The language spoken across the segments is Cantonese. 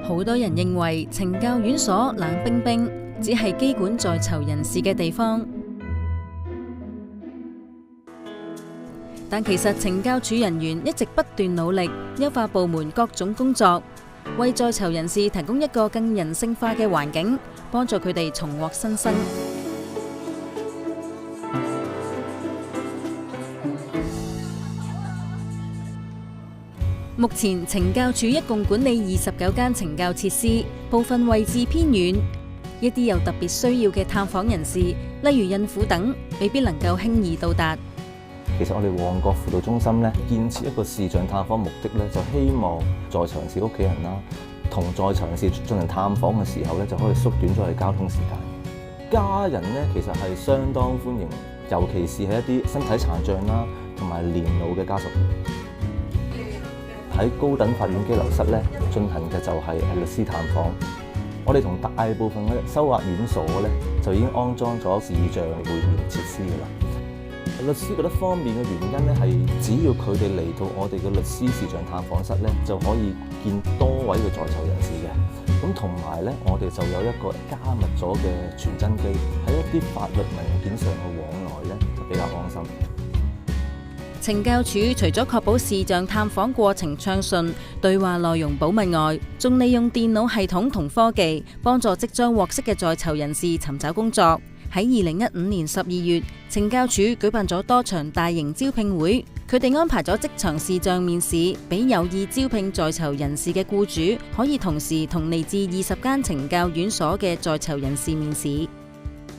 好多人認為懲教院所冷冰冰，只係羈管在囚人士嘅地方。但其實懲教署人員一直不斷努力優化部門各種工作，為在囚人士提供一個更人性化嘅環境，幫助佢哋重獲新生。目前懲教署一共管理29間懲教設施，部分位置偏遠，一啲有特別需要嘅探訪人士，例如孕婦等，未必能夠輕易到達。其實我哋旺角輔導中心咧，建設一個視像探訪目的咧，就希望在囚人士屋企人啦，同在囚人士進行探訪嘅時候咧，就可以縮短咗佢哋交通時間。家人咧，其實係相當歡迎，尤其是係一啲身體殘障啦，同埋年老嘅家屬。喺高等法院羈留室咧進行嘅就係律師探訪。我哋同大部分嘅收押院所咧就已經安裝咗視像會面設施㗎啦。律師覺得方便嘅原因咧係，只要佢哋嚟到我哋嘅律師視像探訪室咧，就可以見多位嘅在囚人士嘅。咁同埋咧，我哋就有一個加密咗嘅傳真機，喺一啲法律文件上嘅往來咧就比較安心。懲教署除咗確保視像探訪過程暢順、對話內容保密外，仲利用電腦系統同科技，幫助即將獲釋嘅在囚人士尋找工作。喺2015年12月，懲教署舉辦咗多場大型招聘會，佢哋安排咗即場視像面試，俾有意招聘在囚人士嘅僱主可以同時同嚟自20間懲教院所嘅在囚人士面試。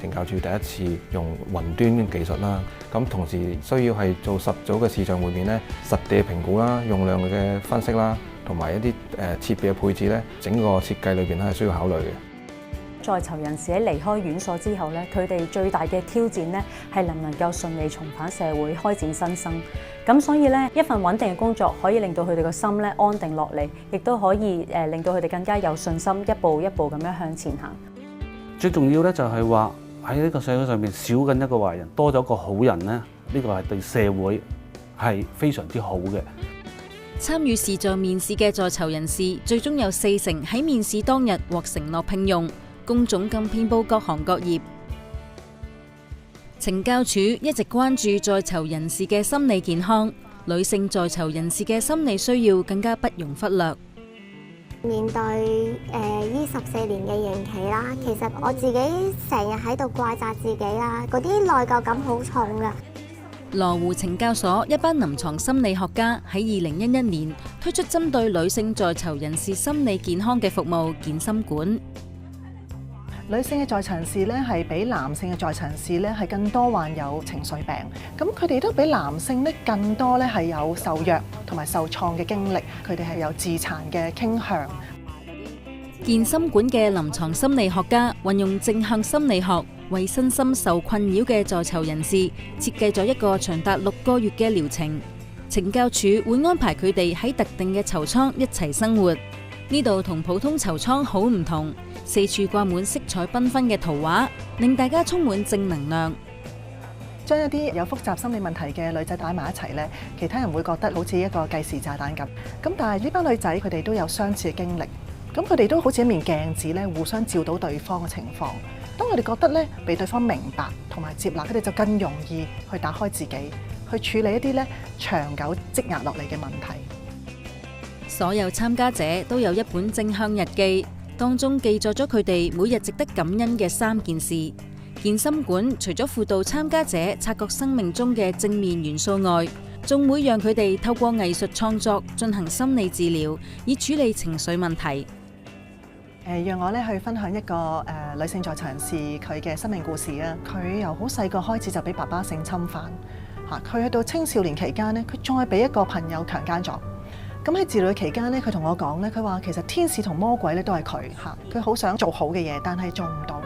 懲教署第一次用雲端嘅技術啦，咁同時需要係做10組嘅視像會面咧，實地評估啦、用量嘅分析啦，同埋一啲設備嘅配置咧，整個設計裏邊咧係需要考慮嘅。在囚人士喺離開院所之後咧，佢哋最大嘅挑戰咧係能唔能夠順利重返社會，開展新生。咁所以咧，一份穩定嘅工作可以令到佢哋個心咧安定落嚟，亦都可以令到佢哋更加有信心，一步一步咁樣向前行。最重要咧就係話喺呢個社會上面少緊一個壞人，多咗個好人咧，呢個係對社會係非常之好嘅。參與視像面試嘅在囚人士，最終有40%喺面試當日獲承諾聘用。工種更遍佈各行各業。懲教署一直關注在囚人士嘅心理健康，女性在囚人士嘅心理需要更加不容忽略。面對呢14年嘅刑期啦，其實我自己成日喺度怪責自己啦，嗰啲內疚感好重噶。羅湖懲教所一班臨床心理學家喺2011年推出針對女性在囚人士心理健康嘅服務健心館。女性嘅在囚人士咧係比男性嘅在囚人士咧係更多患有情緒病，咁佢哋都比男性咧更多咧係有受虐同埋受創嘅經歷，佢哋係有自殘嘅傾向。健心館嘅臨床心理學家運用正向心理學，為身心受困擾嘅在囚人士設計咗一個長達6個月嘅療程。懲教署會安排佢哋喺特定嘅囚倉一齊生活，呢度同普通囚倉好唔同。四處掛滿色彩繽紛嘅圖畫，令大家充滿正能量。將一啲有複雜心理問題嘅女仔擺埋一齊咧，其他人會覺得好似一個計時炸彈咁。咁但係呢班女仔佢哋都有相似嘅經歷，咁佢哋都好似一面鏡子咧，互相照到對方嘅情況。當佢哋覺得咧被對方明白同埋接納，佢哋就更容易去打開自己，去處理一啲咧長久積壓落嚟嘅問題。所有參加者都有一本正向日記。當中記載咗佢哋每日值得感恩嘅3件事。健心館除咗輔導參加者察覺生命中嘅正面元素外，仲會讓佢哋透過藝術創作進行心理治療，以處理情緒問題。讓我咧去分享一個女性在囚人士佢嘅生命故事啊！佢由好細個開始就俾爸爸性侵犯，佢去到青少年期間咧，佢再俾一個朋友強姦咗。咁喺治療期間咧，佢同我講咧，佢話其實天使同魔鬼咧都係佢嚇，佢好想做好嘅嘢，但係做唔到。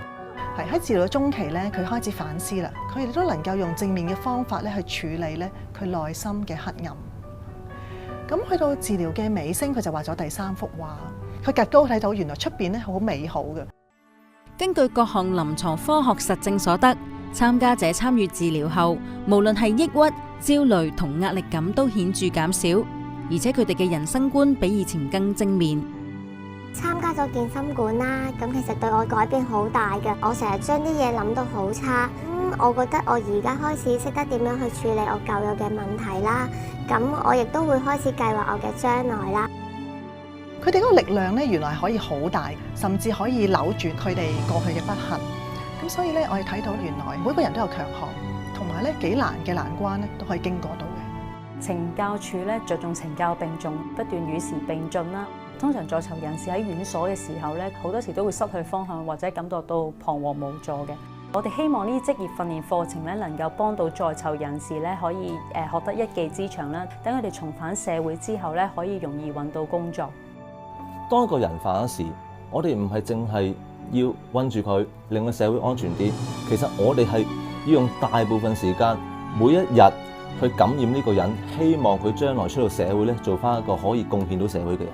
係喺治療嘅中期咧，佢開始反思啦，佢亦都能夠用正面嘅方法咧去處理咧佢內心嘅黑暗。咁去到治療嘅尾聲，佢就畫咗第3幅畫，佢趌高睇到原來出邊咧好美好嘅。根據各項臨床科學實證所得，參加者參與治療後，無論係抑鬱、焦慮同壓力感都顯著減少。而且佢哋嘅人生觀比以前更正面。參加咗健身館啦，咁其實對我改變好大嘅。我成日將啲嘢諗到好差，我覺得我而家開始識得點樣去處理我舊有嘅問題啦。咁我亦都會開始計劃我嘅將來啦。佢哋嗰個力量咧，原來可以好大，甚至可以扭轉佢哋過去嘅不幸。咁所以咧，我哋睇到原來每個人都有強項，同埋咧幾難嘅難關咧都可以經過到嘅。懲教處咧着重懲教並重，不斷與時並進啦。通常在囚人士喺院所嘅時候咧，好多時都會失去方向或者感覺到彷徨無助嘅。我哋希望呢啲職業訓練課程咧，能夠幫到在囚人士咧，可以學得一技之長啦。等佢哋重返社會之後咧，可以容易揾到工作。當一個人犯咗事，我哋唔係淨係要韞住佢，令個社會安全啲。其實我哋係要用大部分時間，每一日去感染呢個人，希望佢將來出到社會咧，做翻一個可以貢獻到社會嘅人。